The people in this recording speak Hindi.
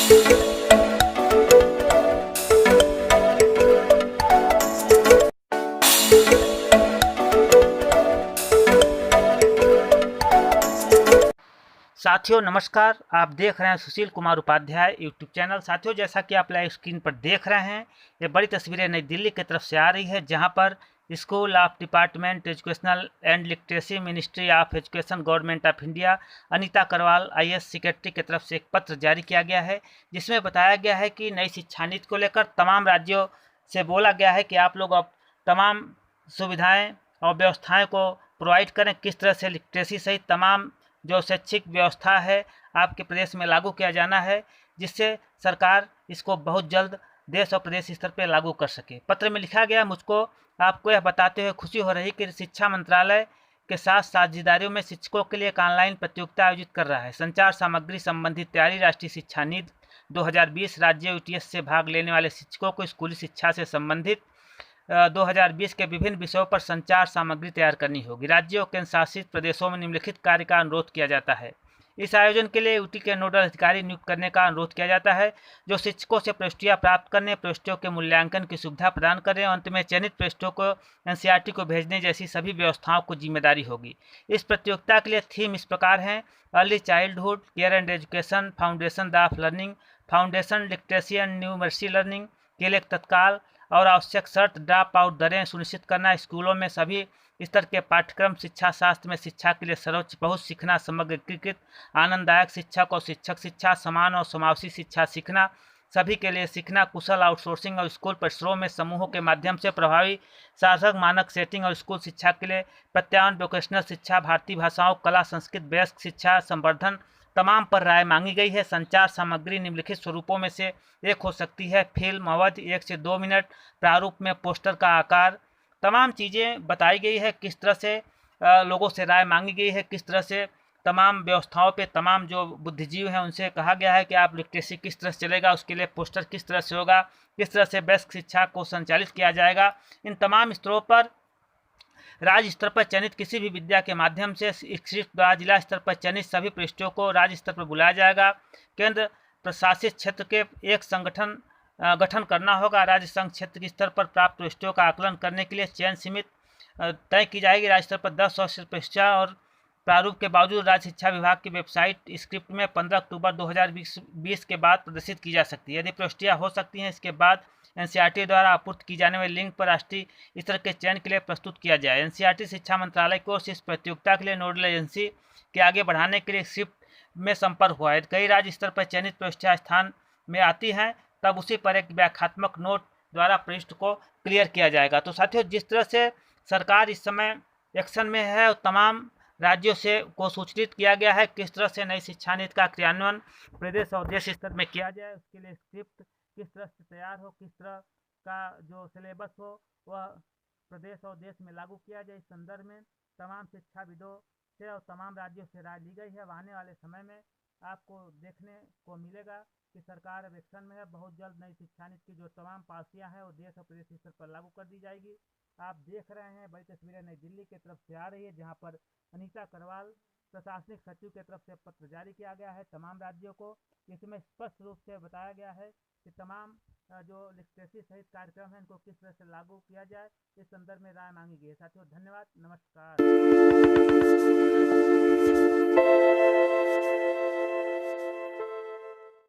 साथियों नमस्कार, आप देख रहे हैं सुशील कुमार उपाध्याय यूट्यूब चैनल। साथियों, जैसा कि आप लाइव स्क्रीन पर देख रहे हैं, ये बड़ी तस्वीरें नई दिल्ली की तरफ से आ रही है, जहां पर school of department educational and literacy ministry of education government of India Anita Karwal IAS secretary की तरफ से एक पत्र जारी किया गया है, जिसमें बताया गया है कि नई शिक्षा नीति को लेकर तमाम राज्यों से बोला गया है कि आप लोग अब तमाम सुविधाएँ और व्यवस्थाएँ को प्रोवाइड करें। किस तरह से लिटरेसी सहित तमाम जो शैक्षिक व्यवस्था है आपके प्रदेश में लागू किया जाना है, जिससे सरकार इसको बहुत जल्द देश और प्रदेश स्तर पर लागू कर सके। पत्र में लिखा गया, मुझको आपको यह बताते हुए खुशी हो रही कि शिक्षा मंत्रालय के साथ साझेदारियों में शिक्षकों के लिए एक ऑनलाइन प्रतियोगिता आयोजित कर रहा है। संचार सामग्री संबंधी तैयारी राष्ट्रीय शिक्षा नीति 2020 राज्य यूटीएस से भाग लेने वाले शिक्षकों को स्कूली शिक्षा से संबंधित 2020 के विभिन्न विषयों पर संचार सामग्री तैयार करनी होगी। राज्यों और केंद्र शासित प्रदेशों में निम्नलिखित कार्य का अनुरोध किया जाता है। इस आयोजन के लिए यूटी के नोडल अधिकारी नियुक्त करने का अनुरोध किया जाता है, जो शिक्षकों से प्रविष्टियाँ प्राप्त करने, प्रविष्टियों के मूल्यांकन की सुविधा प्रदान करें और अंत में चयनित प्रविष्टियों को एनसीईआरटी को भेजने जैसी सभी व्यवस्थाओं को जिम्मेदारी होगी। इस प्रतियोगिता के लिए थीम इस प्रकार हैं: early childhood care and education, foundation of learning, foundation literacy and numeracy learning के लिए तत्काल और आवश्यक शर्त, ड्रॉप आउट दरें सुनिश्चित करना, स्कूलों में सभी स्तर के पाठ्यक्रम, शिक्षा शास्त्र में शिक्षा के लिए सर्वोच्च पहुंच, सीखना, समग्रीकृत आनंददायक शिक्षक और शिक्षक शिक्षा, समान और समावेशी शिक्षा सीखना, सभी के लिए सीखना, कुशल आउटसोर्सिंग और स्कूल परिसरों में समूहों के माध्यम से प्रभावी सार्थक मानक सेटिंग और स्कूल शिक्षा के लिए प्रत्यायन, वोकेशनल शिक्षा, भारतीय भाषाओं, कला, संस्कृत, वयस्क शिक्षा, संवर्धन तमाम पर राय मांगी गई है। संचार सामग्री निम्नलिखित स्वरूपों में से एक हो सकती है: फिल्म, अवधि 1 से 2 मिनट, प्रारूप में पोस्टर का आकार। तमाम चीज़ें बताई गई है, किस तरह से लोगों से राय मांगी गई है, किस तरह से तमाम व्यवस्थाओं पे तमाम जो बुद्धिजीवी हैं उनसे कहा गया है कि आप लिटरेसी किस तरह से चलेगा, उसके लिए पोस्टर किस तरह से होगा, किस तरह से वयस्क शिक्षा को संचालित किया जाएगा। इन तमाम स्तरों पर राज्य स्तर पर चयनित किसी भी विद्या के माध्यम से स्क्रिप्ट द्वारा जिला स्तर पर चयनित सभी पृष्ठों को राज्य स्तर पर बुलाया जाएगा। केंद्र प्रशासित क्षेत्र के एक संगठन गठन करना होगा। राज्य संघ क्षेत्र के स्तर पर प्राप्त पृष्ठों का आकलन करने के लिए चयन सीमित तय की जाएगी। राज्य स्तर पर 10 पृष्ठा और प्रारूप के बावजूद राज्य शिक्षा विभाग की वेबसाइट स्क्रिप्ट में 15 अक्टूबर 2020 के बाद प्रदर्शित की जा सकती है। यदि पृष्ठियाँ हो सकती हैं, इसके बाद एनसीईआरटी द्वारा आपूर्ति की जाने वाले लिंक पर राष्ट्रीय स्तर के चयन के लिए प्रस्तुत किया जाए। एनसीईआरटी शिक्षा मंत्रालय की ओर से इस प्रतियोगिता के लिए नोडल एजेंसी के आगे बढ़ाने के लिए स्क्रिप्ट में संपर्क हुआ है। कई राज्य स्तर पर चयनित पृष्ठियाँ स्थान में आती हैं, तब उसी पर एक व्याख्यात्मक नोट द्वारा पृष्ठ को क्लियर किया जाएगा। तो साथियों, जिस तरह से सरकार इस समय एक्शन में है और तमाम राज्यों से को सूचित किया गया है किस तरह से नई शिक्षा नीति का क्रियान्वयन प्रदेश और देश स्तर में किया जाए, उसके लिए स्क्रिप्ट किस तरह से तैयार हो, किस तरह का जो सिलेबस हो वह प्रदेश और देश में लागू किया जाए। इस संदर्भ में तमाम शिक्षाविदों से और तमाम राज्यों से राय ली गई है। आने वाले समय में आपको देखने को मिलेगा कि सरकार अब एक्शन में है। बहुत जल्द नई शिक्षा नीति की जो तमाम पॉलिसियाँ हैं वो देश और प्रदेश स्तर पर लागू कर दी जाएगी। आप देख रहे हैं बड़ी तस्वीरें नई दिल्ली की तरफ से आ रही है, जहां पर अनीता करवाल प्रशासनिक सचिव की तरफ से पत्र जारी किया गया है तमाम राज्यों को। इसमें स्पष्ट रूप से बताया गया है कि तमाम जो लिटरेसी सहित कार्यक्रम है इनको किस तरह से लागू किया जाए, इस संदर्भ में राय मांगी गई है। साथियों धन्यवाद, नमस्कार।